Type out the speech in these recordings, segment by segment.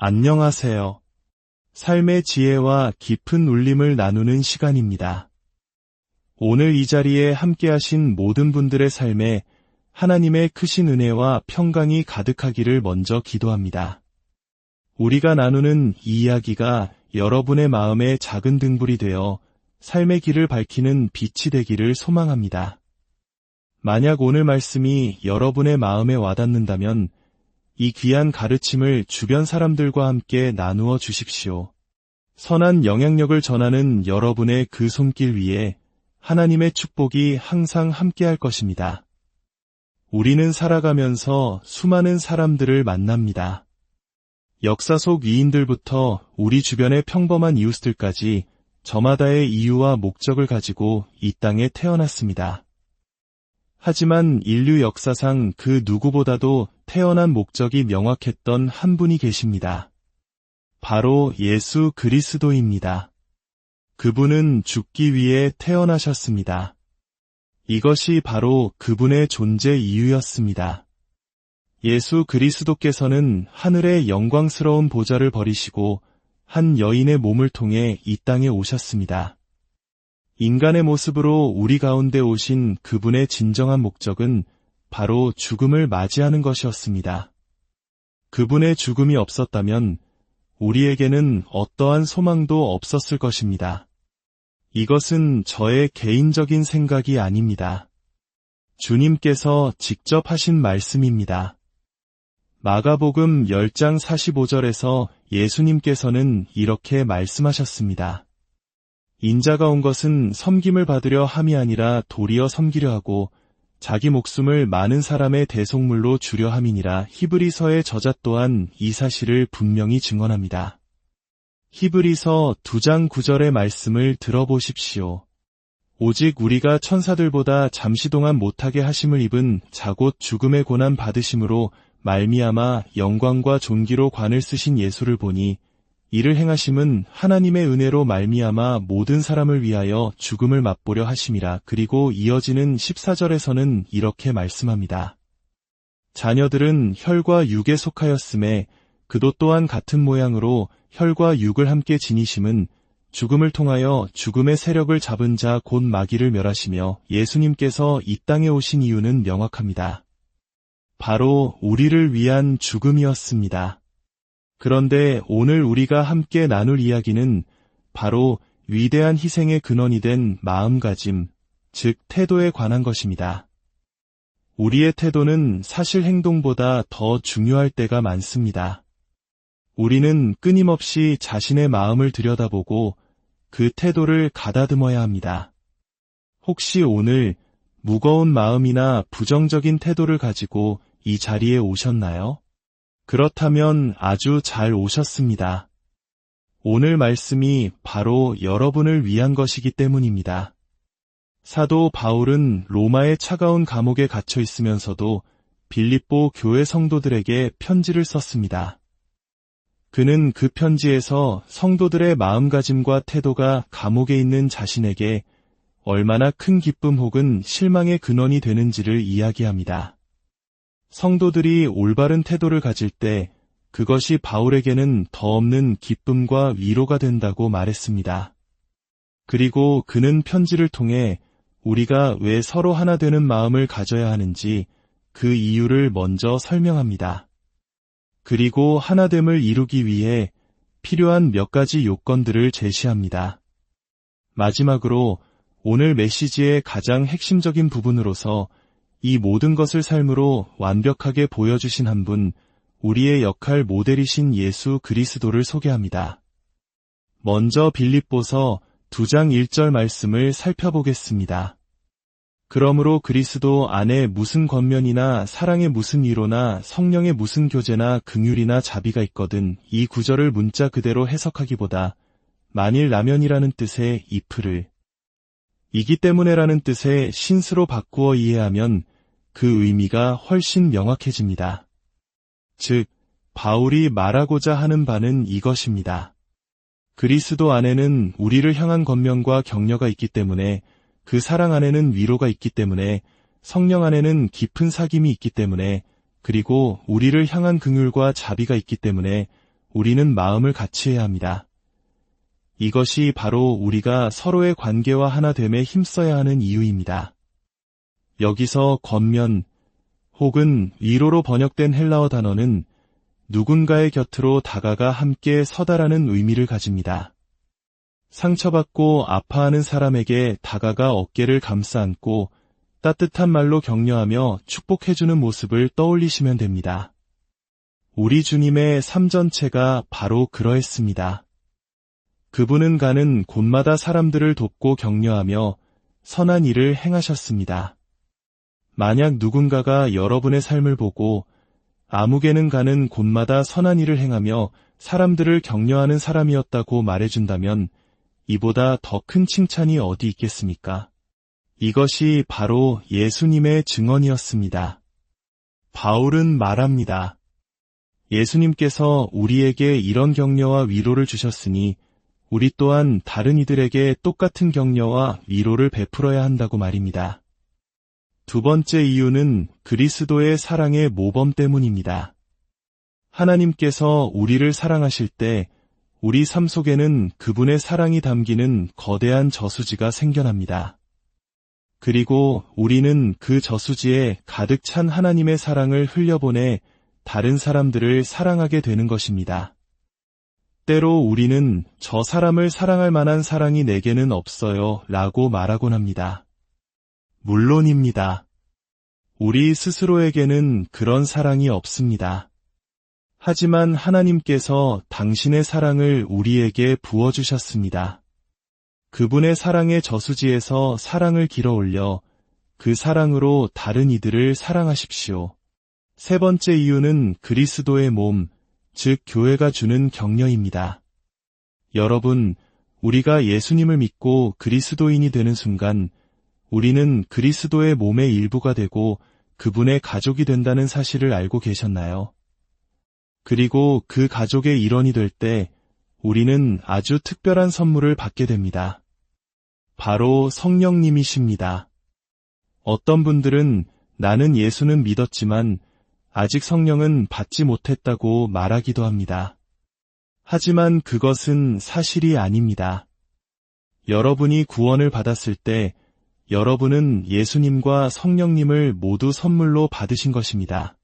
안녕하세요. 삶의 지혜와 깊은 울림을 나누는 시간입니다. 오늘 이 자리에 함께하신 모든 분들의 삶에 하나님의 크신 은혜와 평강이 가득하기를 먼저 기도합니다. 우리가 나누는 이 이야기가 여러분의 마음에 작은 등불이 되어 삶의 길을 밝히는 빛이 되기를 소망합니다. 만약 오늘 말씀이 여러분의 마음에 와닿는다면 이 귀한 가르침을 주변 사람들과 함께 나누어 주십시오. 선한 영향력을 전하는 여러분의 그 손길 위에 하나님의 축복이 항상 함께할 것입니다. 우리는 살아가면서 수많은 사람들을 만납니다. 역사 속 위인들부터 우리 주변의 평범한 이웃들까지 저마다의 이유와 목적을 가지고 이 땅에 태어났습니다. 하지만 인류 역사상 그 누구보다도 태어난 목적이 명확했던 한 분이 계십니다. 바로 예수 그리스도입니다. 그분은 죽기 위해 태어나셨습니다. 이것이 바로 그분의 존재 이유였습니다. 예수 그리스도께서는 하늘의 영광스러운 보좌를 버리시고 한 여인의 몸을 통해 이 땅에 오셨습니다. 인간의 모습으로 우리 가운데 오신 그분의 진정한 목적은 바로 죽음을 맞이하는 것이었습니다. 그분의 죽음이 없었다면 우리에게는 어떠한 소망도 없었을 것입니다. 이것은 저의 개인적인 생각이 아닙니다. 주님께서 직접 하신 말씀입니다. 마가복음 10장 45절에서 예수님께서는 이렇게 말씀하셨습니다. 인자가 온 것은 섬김을 받으려 함이 아니라 도리어 섬기려 하고 자기 목숨을 많은 사람의 대속물로 주려 함이니라. 히브리서의 저자 또한 이 사실을 분명히 증언합니다. 히브리서 2장 9절의 말씀을 들어보십시오. 오직 우리가 천사들보다 잠시 동안 못하게 하심을 입은 자 곧 죽음의 고난 받으심으로 말미암아 영광과 존귀로 관을 쓰신 예수를 보니 이를 행하심은 하나님의 은혜로 말미암아 모든 사람을 위하여 죽음을 맛보려 하심이라. 그리고 이어지는 14절에서는 이렇게 말씀합니다. 자녀들은 혈과 육에 속하였음에 그도 또한 같은 모양으로 혈과 육을 함께 지니심은 죽음을 통하여 죽음의 세력을 잡은 자 곧 마귀를 멸하시며 예수님께서 이 땅에 오신 이유는 명확합니다. 바로 우리를 위한 죽음이었습니다. 그런데 오늘 우리가 함께 나눌 이야기는 바로 위대한 희생의 근원이 된 마음가짐, 즉 태도에 관한 것입니다. 우리의 태도는 사실 행동보다 더 중요할 때가 많습니다. 우리는 끊임없이 자신의 마음을 들여다보고 그 태도를 가다듬어야 합니다. 혹시 오늘 무거운 마음이나 부정적인 태도를 가지고 이 자리에 오셨나요? 그렇다면 아주 잘 오셨습니다. 오늘 말씀이 바로 여러분을 위한 것이기 때문입니다. 사도 바울은 로마의 차가운 감옥에 갇혀 있으면서도 빌립보 교회 성도들에게 편지를 썼습니다. 그는 그 편지에서 성도들의 마음가짐과 태도가 감옥에 있는 자신에게 얼마나 큰 기쁨 혹은 실망의 근원이 되는지를 이야기합니다. 성도들이 올바른 태도를 가질 때 그것이 바울에게는 더 없는 기쁨과 위로가 된다고 말했습니다. 그리고 그는 편지를 통해 우리가 왜 서로 하나 되는 마음을 가져야 하는지 그 이유를 먼저 설명합니다. 그리고 하나됨을 이루기 위해 필요한 몇 가지 요건들을 제시합니다. 마지막으로 오늘 메시지의 가장 핵심적인 부분으로서 이 모든 것을 삶으로 완벽하게 보여주신 한 분, 우리의 역할 모델이신 예수 그리스도를 소개합니다. 먼저 빌립보서 2장 1절 말씀을 살펴보겠습니다. 그러므로 그리스도 안에 무슨 권면이나 사랑의 무슨 위로나 성령의 무슨 교제나 긍휼이나 자비가 있거든. 이 구절을 문자 그대로 해석하기보다 만일 라면이라는 뜻의 이프를 이기 때문에라는 뜻의 신스로 바꾸어 이해하면 그 의미가 훨씬 명확해집니다. 즉, 바울이 말하고자 하는 바는 이것입니다. 그리스도 안에는 우리를 향한 권면과 격려가 있기 때문에, 그 사랑 안에는 위로가 있기 때문에, 성령 안에는 깊은 사귐이 있기 때문에, 그리고 우리를 향한 긍휼과 자비가 있기 때문에 우리는 마음을 같이 해야 합니다. 이것이 바로 우리가 서로의 관계와 하나됨에 힘써야 하는 이유입니다. 여기서 권면 혹은 위로로 번역된 헬라어 단어는 누군가의 곁으로 다가가 함께 서다라는 의미를 가집니다. 상처받고 아파하는 사람에게 다가가 어깨를 감싸 안고 따뜻한 말로 격려하며 축복해주는 모습을 떠올리시면 됩니다. 우리 주님의 삶 전체가 바로 그러했습니다. 그분은 가는 곳마다 사람들을 돕고 격려하며 선한 일을 행하셨습니다. 만약 누군가가 여러분의 삶을 보고 아무개는 가는 곳마다 선한 일을 행하며 사람들을 격려하는 사람이었다고 말해준다면 이보다 더 큰 칭찬이 어디 있겠습니까? 이것이 바로 예수님의 증언이었습니다. 바울은 말합니다. 예수님께서 우리에게 이런 격려와 위로를 주셨으니 우리 또한 다른 이들에게 똑같은 격려와 위로를 베풀어야 한다고 말입니다. 두 번째 이유는 그리스도의 사랑의 모범 때문입니다. 하나님께서 우리를 사랑하실 때 우리 삶 속에는 그분의 사랑이 담기는 거대한 저수지가 생겨납니다. 그리고 우리는 그 저수지에 가득 찬 하나님의 사랑을 흘려보내 다른 사람들을 사랑하게 되는 것입니다. 때로 우리는 저 사람을 사랑할 만한 사랑이 내게는 없어요 라고 말하곤 합니다. 물론입니다. 우리 스스로에게는 그런 사랑이 없습니다. 하지만 하나님께서 당신의 사랑을 우리에게 부어주셨습니다. 그분의 사랑의 저수지에서 사랑을 길어올려 그 사랑으로 다른 이들을 사랑하십시오. 세 번째 이유는 그리스도의 몸, 즉 교회가 주는 격려입니다. 여러분, 우리가 예수님을 믿고 그리스도인이 되는 순간 우리는 그리스도의 몸의 일부가 되고 그분의 가족이 된다는 사실을 알고 계셨나요? 그리고 그 가족의 일원이 될 때 우리는 아주 특별한 선물을 받게 됩니다. 바로 성령님이십니다. 어떤 분들은 나는 예수는 믿었지만 아직 성령은 받지 못했다고 말하기도 합니다. 하지만 그것은 사실이 아닙니다. 여러분이 구원을 받았을 때 여러분은 예수님과 성령님을 모두 선물로 받으신 것입니다.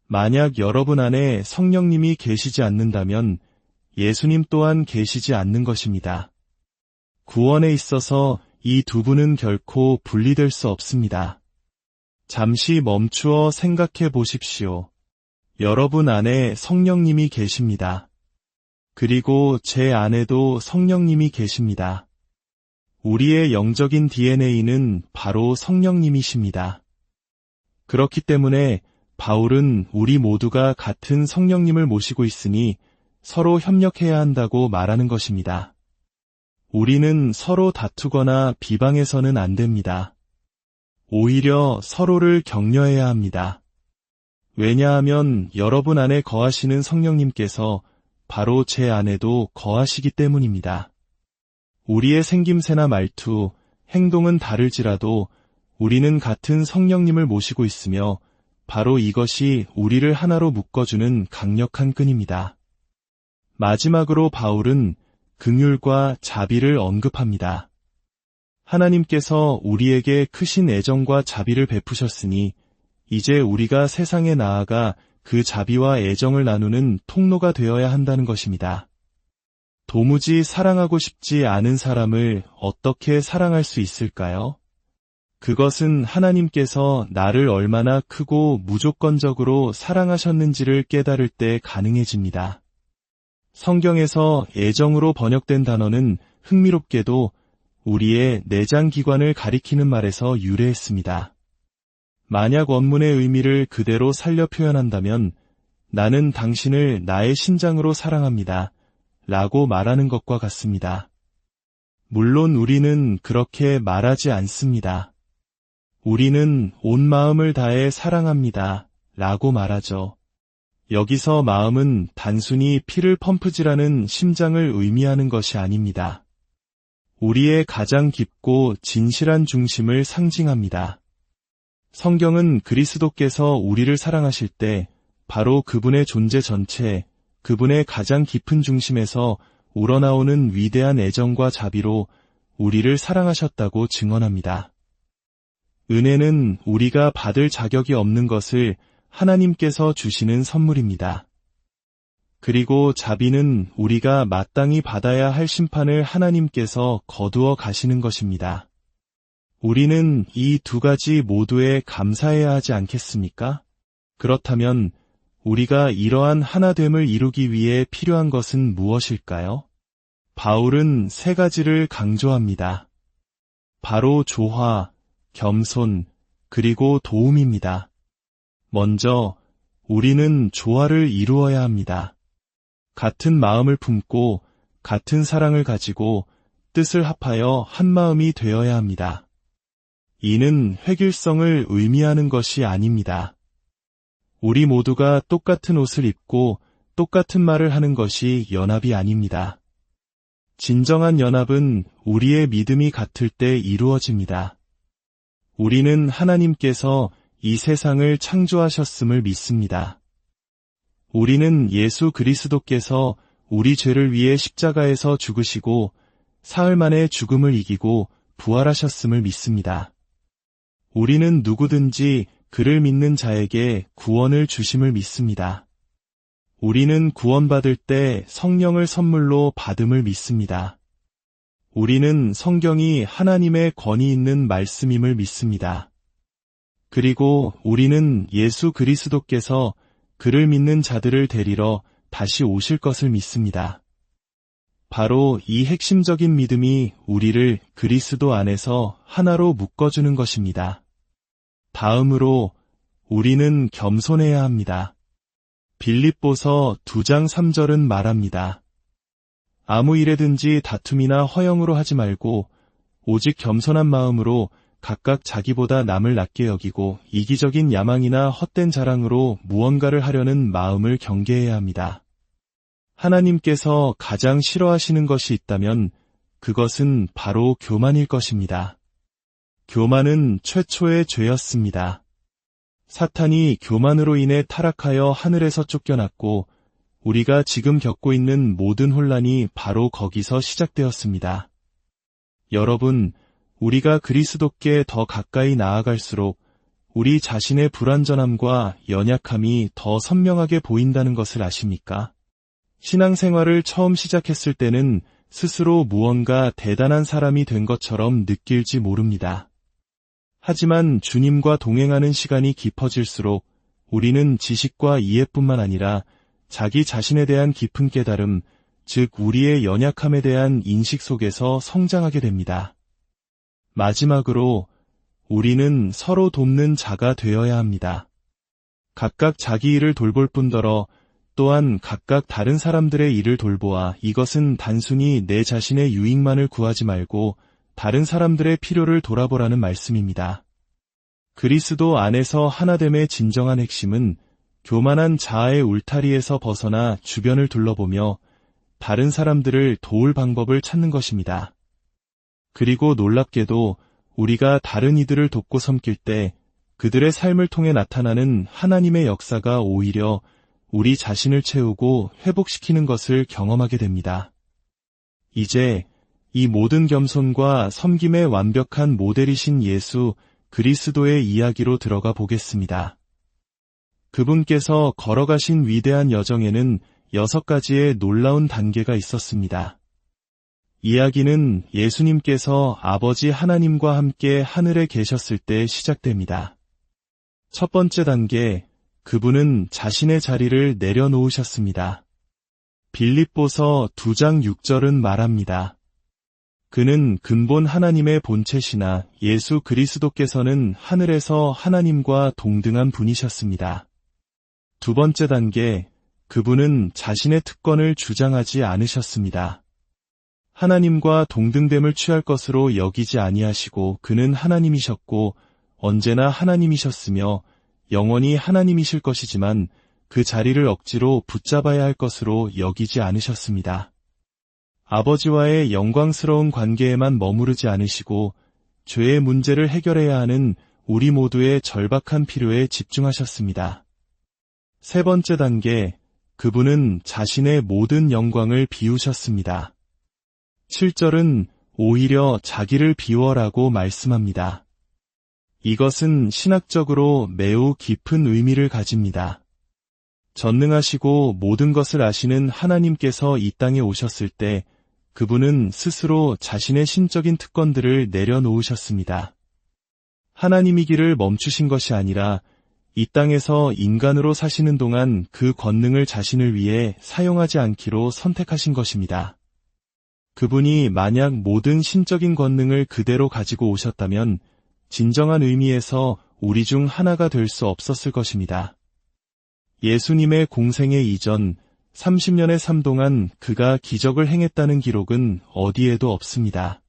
만약 여러분 안에 성령님이 계시지 않는다면 예수님 또한 계시지 않는 것입니다. 구원에 있어서 이 두 분은 결코 분리될 수 없습니다. 잠시 멈추어 생각해 보십시오. 여러분 안에 성령님이 계십니다. 그리고 제 안에도 성령님이 계십니다. 우리의 영적인 DNA는 바로 성령님이십니다. 그렇기 때문에 바울은 우리 모두가 같은 성령님을 모시고 있으니 서로 협력해야 한다고 말하는 것입니다. 우리는 서로 다투거나 비방해서는 안 됩니다. 오히려 서로를 격려해야 합니다. 왜냐하면 여러분 안에 거하시는 성령님께서 바로 제 안에도 거하시기 때문입니다. 우리의 생김새나 말투, 행동은 다를지라도 우리는 같은 성령님을 모시고 있으며 바로 이것이 우리를 하나로 묶어주는 강력한 끈입니다. 마지막으로 바울은 긍휼과 자비를 언급합니다. 하나님께서 우리에게 크신 애정과 자비를 베푸셨으니 이제 우리가 세상에 나아가 그 자비와 애정을 나누는 통로가 되어야 한다는 것입니다. 도무지 사랑하고 싶지 않은 사람을 어떻게 사랑할 수 있을까요? 그것은 하나님께서 나를 얼마나 크고 무조건적으로 사랑하셨는지를 깨달을 때 가능해집니다. 성경에서 애정으로 번역된 단어는 흥미롭게도 우리의 내장기관을 가리키는 말에서 유래했습니다. 만약 원문의 의미를 그대로 살려 표현한다면 나는 당신을 나의 신장으로 사랑합니다. 라고 말하는 것과 같습니다. 물론 우리는 그렇게 말하지 않습니다. 우리는 온 마음을 다해 사랑합니다. 라고 말하죠. 여기서 마음은 단순히 피를 펌프질하는 심장을 의미하는 것이 아닙니다. 우리의 가장 깊고 진실한 중심을 상징합니다. 성경은 그리스도께서 우리를 사랑하실 때 바로 그분의 존재 전체, 그분의 가장 깊은 중심에서 우러나오는 위대한 애정과 자비로 우리를 사랑하셨다고 증언합니다. 은혜는 우리가 받을 자격이 없는 것을 하나님께서 주시는 선물입니다. 그리고 자비는 우리가 마땅히 받아야 할 심판을 하나님께서 거두어 가시는 것입니다. 우리는 이 두 가지 모두에 감사해야 하지 않겠습니까? 그렇다면 우리가 이러한 하나됨을 이루기 위해 필요한 것은 무엇일까요? 바울은 세 가지를 강조합니다. 바로 조화, 겸손, 그리고 도움입니다. 먼저 우리는 조화를 이루어야 합니다. 같은 마음을 품고 같은 사랑을 가지고 뜻을 합하여 한 마음이 되어야 합니다. 이는 획일성을 의미하는 것이 아닙니다. 우리 모두가 똑같은 옷을 입고 똑같은 말을 하는 것이 연합이 아닙니다. 진정한 연합은 우리의 믿음이 같을 때 이루어집니다. 우리는 하나님께서 이 세상을 창조하셨음을 믿습니다. 우리는 예수 그리스도께서 우리 죄를 위해 십자가에서 죽으시고 사흘 만에 죽음을 이기고 부활하셨음을 믿습니다. 우리는 누구든지 그를 믿는 자에게 구원을 주심을 믿습니다. 우리는 구원받을 때 성령을 선물로 받음을 믿습니다. 우리는 성경이 하나님의 권위 있는 말씀임을 믿습니다. 그리고 우리는 예수 그리스도께서 그를 믿는 자들을 데리러 다시 오실 것을 믿습니다. 바로 이 핵심적인 믿음이 우리를 그리스도 안에서 하나로 묶어주는 것입니다. 다음으로 우리는 겸손해야 합니다. 빌립보서 2장 3절은 말합니다. 아무 일에든지 다툼이나 허영으로 하지 말고 오직 겸손한 마음으로 각각 자기보다 남을 낮게 여기고 이기적인 야망이나 헛된 자랑으로 무언가를 하려는 마음을 경계해야 합니다. 하나님께서 가장 싫어하시는 것이 있다면 그것은 바로 교만일 것입니다. 교만은 최초의 죄였습니다. 사탄이 교만으로 인해 타락하여 하늘에서 쫓겨났고 우리가 지금 겪고 있는 모든 혼란이 바로 거기서 시작되었습니다. 여러분, 우리가 그리스도께 더 가까이 나아갈수록 우리 자신의 불완전함과 연약함이 더 선명하게 보인다는 것을 아십니까? 신앙생활을 처음 시작했을 때는 스스로 무언가 대단한 사람이 된 것처럼 느낄지 모릅니다. 하지만 주님과 동행하는 시간이 깊어질수록 우리는 지식과 이해뿐만 아니라 자기 자신에 대한 깊은 깨달음, 즉 우리의 연약함에 대한 인식 속에서 성장하게 됩니다. 마지막으로 우리는 서로 돕는 자가 되어야 합니다. 각각 자기 일을 돌볼 뿐더러 또한 각각 다른 사람들의 일을 돌보아 이것은 단순히 내 자신의 유익만을 구하지 말고 다른 사람들의 필요를 돌아보라는 말씀입니다. 그리스도 안에서 하나됨의 진정한 핵심은 교만한 자아의 울타리에서 벗어나 주변을 둘러보며 다른 사람들을 도울 방법을 찾는 것입니다. 그리고 놀랍게도 우리가 다른 이들을 돕고 섬길 때 그들의 삶을 통해 나타나는 하나님의 역사가 오히려 우리 자신을 채우고 회복시키는 것을 경험하게 됩니다. 이제 이 모든 겸손과 섬김의 완벽한 모델이신 예수 그리스도의 이야기로 들어가 보겠습니다. 그분께서 걸어가신 위대한 여정에는 6가지의 놀라운 단계가 있었습니다. 이야기는 예수님께서 아버지 하나님과 함께 하늘에 계셨을 때 시작됩니다. 첫 번째 단계, 그분은 자신의 자리를 내려놓으셨습니다. 빌립보서 2장 6절은 말합니다. 그는 근본 하나님의 본체시나 예수 그리스도께서는 하늘에서 하나님과 동등한 분이셨습니다. 두 번째 단계, 그분은 자신의 특권을 주장하지 않으셨습니다. 하나님과 동등됨을 취할 것으로 여기지 아니하시고 그는 하나님이셨고 언제나 하나님이셨으며 영원히 하나님이실 것이지만 그 자리를 억지로 붙잡아야 할 것으로 여기지 않으셨습니다. 아버지와의 영광스러운 관계에만 머무르지 않으시고 죄의 문제를 해결해야 하는 우리 모두의 절박한 필요에 집중하셨습니다. 세 번째 단계, 그분은 자신의 모든 영광을 비우셨습니다. 7절은 오히려 자기를 비워라고 말씀합니다. 이것은 신학적으로 매우 깊은 의미를 가집니다. 전능하시고 모든 것을 아시는 하나님께서 이 땅에 오셨을 때 그분은 스스로 자신의 신적인 특권들을 내려놓으셨습니다. 하나님이기를 멈추신 것이 아니라 이 땅에서 인간으로 사시는 동안 그 권능을 자신을 위해 사용하지 않기로 선택하신 것입니다. 그분이 만약 모든 신적인 권능을 그대로 가지고 오셨다면 진정한 의미에서 우리 중 하나가 될 수 없었을 것입니다. 예수님의 공생애 이전 30년의 삶 동안 그가 기적을 행했다는 기록은 어디에도 없습니다.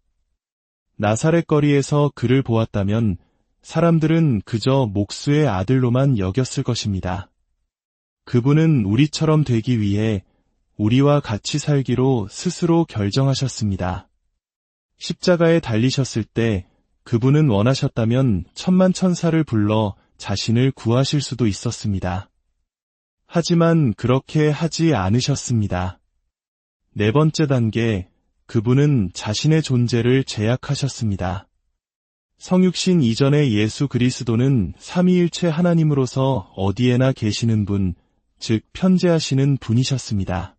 나사렛 거리에서 그를 보았다면 사람들은 그저 목수의 아들로만 여겼을 것입니다. 그분은 우리처럼 되기 위해 우리와 같이 살기로 스스로 결정하셨습니다. 십자가에 달리셨을 때 그분은 원하셨다면 천만 천사를 불러 자신을 구하실 수도 있었습니다. 하지만 그렇게 하지 않으셨습니다. 네 번째 단계, 그분은 자신의 존재를 제약하셨습니다. 성육신 이전의 예수 그리스도는 삼위일체 하나님으로서 어디에나 계시는 분, 즉 편재하시는 분이셨습니다.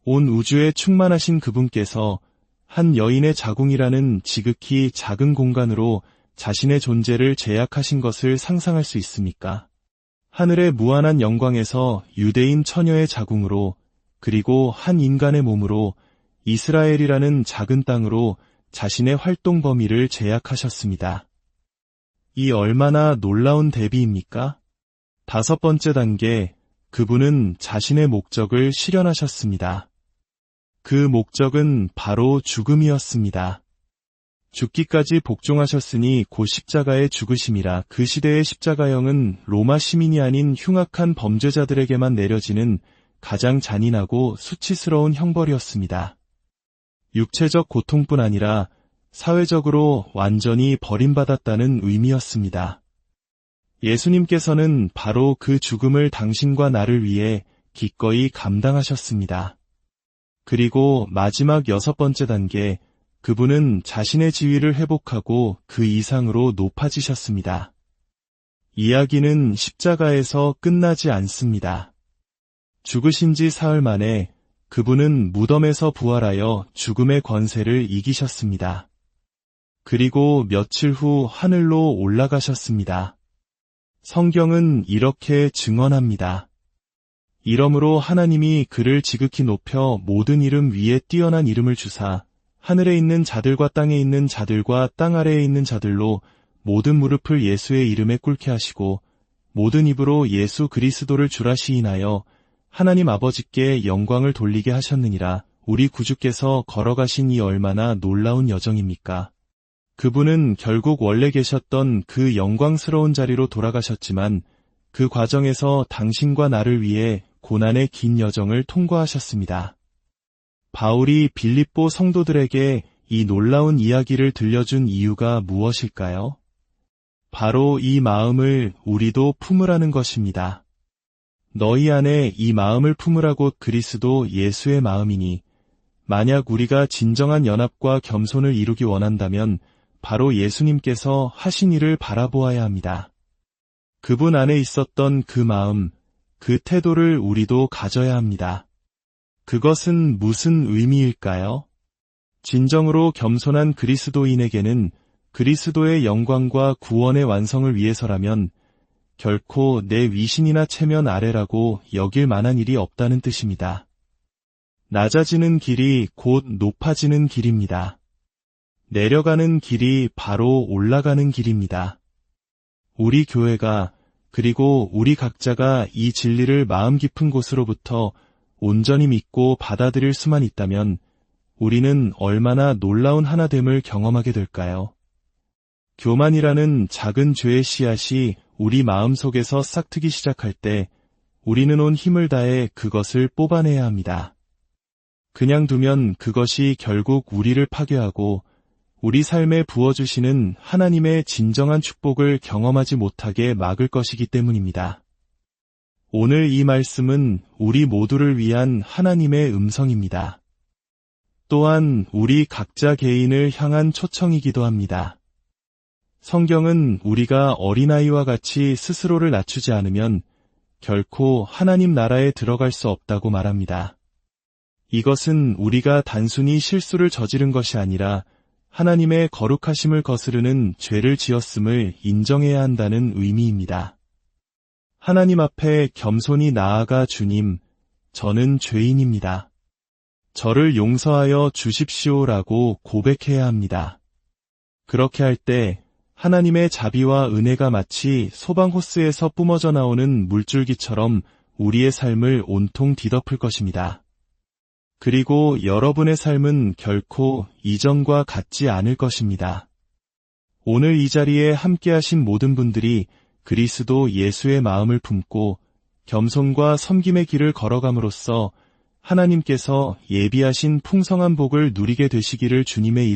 온 우주에 충만하신 그분께서 한 여인의 자궁이라는 지극히 작은 공간으로 자신의 존재를 제약하신 것을 상상할 수 있습니까? 하늘의 무한한 영광에서 유대인 처녀의 자궁으로 그리고 한 인간의 몸으로 이스라엘이라는 작은 땅으로 자신의 활동 범위를 제약하셨습니다. 이 얼마나 놀라운 대비입니까? 다섯 번째 단계, 그분은 자신의 목적을 실현하셨습니다. 그 목적은 바로 죽음이었습니다. 죽기까지 복종하셨으니 곧 십자가의 죽으심이라. 그 시대의 십자가형은 로마 시민이 아닌 흉악한 범죄자들에게만 내려지는 가장 잔인하고 수치스러운 형벌이었습니다. 육체적 고통뿐 아니라 사회적으로 완전히 버림받았다는 의미였습니다. 예수님께서는 바로 그 죽음을 당신과 나를 위해 기꺼이 감당하셨습니다. 그리고 마지막 여섯 번째 단계, 그분은 자신의 지위를 회복하고 그 이상으로 높아지셨습니다. 이야기는 십자가에서 끝나지 않습니다. 죽으신 지 사흘 만에 그분은 무덤에서 부활하여 죽음의 권세를 이기셨습니다. 그리고 며칠 후 하늘로 올라가셨습니다. 성경은 이렇게 증언합니다. 이러므로 하나님이 그를 지극히 높여 모든 이름 위에 뛰어난 이름을 주사 하늘에 있는 자들과 땅에 있는 자들과 땅 아래에 있는 자들로 모든 무릎을 예수의 이름에 꿇게 하시고 모든 입으로 예수 그리스도를 주라 시인하여 하나님 아버지께 영광을 돌리게 하셨느니라. 우리 구주께서 걸어가신 이 얼마나 놀라운 여정입니까? 그분은 결국 원래 계셨던 그 영광스러운 자리로 돌아가셨지만 그 과정에서 당신과 나를 위해 고난의 긴 여정을 통과하셨습니다. 바울이 빌립보 성도들에게 이 놀라운 이야기를 들려준 이유가 무엇일까요? 바로 이 마음을 우리도 품으라는 것입니다. 너희 안에 이 마음을 품으라고 그리스도 예수의 마음이니 만약 우리가 진정한 연합과 겸손을 이루기 원한다면 바로 예수님께서 하신 일을 바라보아야 합니다. 그분 안에 있었던 그 마음, 그 태도를 우리도 가져야 합니다. 그것은 무슨 의미일까요? 진정으로 겸손한 그리스도인에게는 그리스도의 영광과 구원의 완성을 위해서라면 결코 내 위신이나 체면 아래라고 여길 만한 일이 없다는 뜻입니다. 낮아지는 길이 곧 높아지는 길입니다. 내려가는 길이 바로 올라가는 길입니다. 우리 교회가 그리고 우리 각자가 이 진리를 마음 깊은 곳으로부터 온전히 믿고 받아들일 수만 있다면 우리는 얼마나 놀라운 하나됨을 경험하게 될까요? 교만이라는 작은 죄의 씨앗이 우리 마음속에서 싹트기 시작할 때 우리는 온 힘을 다해 그것을 뽑아내야 합니다. 그냥 두면 그것이 결국 우리를 파괴하고 우리 삶에 부어주시는 하나님의 진정한 축복을 경험하지 못하게 막을 것이기 때문입니다. 오늘 이 말씀은 우리 모두를 위한 하나님의 음성입니다. 또한 우리 각자 개인을 향한 초청이기도 합니다. 성경은 우리가 어린아이와 같이 스스로를 낮추지 않으면 결코 하나님 나라에 들어갈 수 없다고 말합니다. 이것은 우리가 단순히 실수를 저지른 것이 아니라 하나님의 거룩하심을 거스르는 죄를 지었음을 인정해야 한다는 의미입니다. 하나님 앞에 겸손히 나아가 주님, 저는 죄인입니다. 저를 용서하여 주십시오라고 고백해야 합니다. 그렇게 할 때 하나님의 자비와 은혜가 마치 소방호스에서 뿜어져 나오는 물줄기처럼 우리의 삶을 온통 뒤덮을 것입니다. 그리고 여러분의 삶은 결코 이전과 같지 않을 것입니다. 오늘 이 자리에 함께하신 모든 분들이 그리스도 예수의 마음을 품고 겸손과 섬김의 길을 걸어감으로써 하나님께서 예비하신 풍성한 복을 누리게 되시기를 주님의 이름으로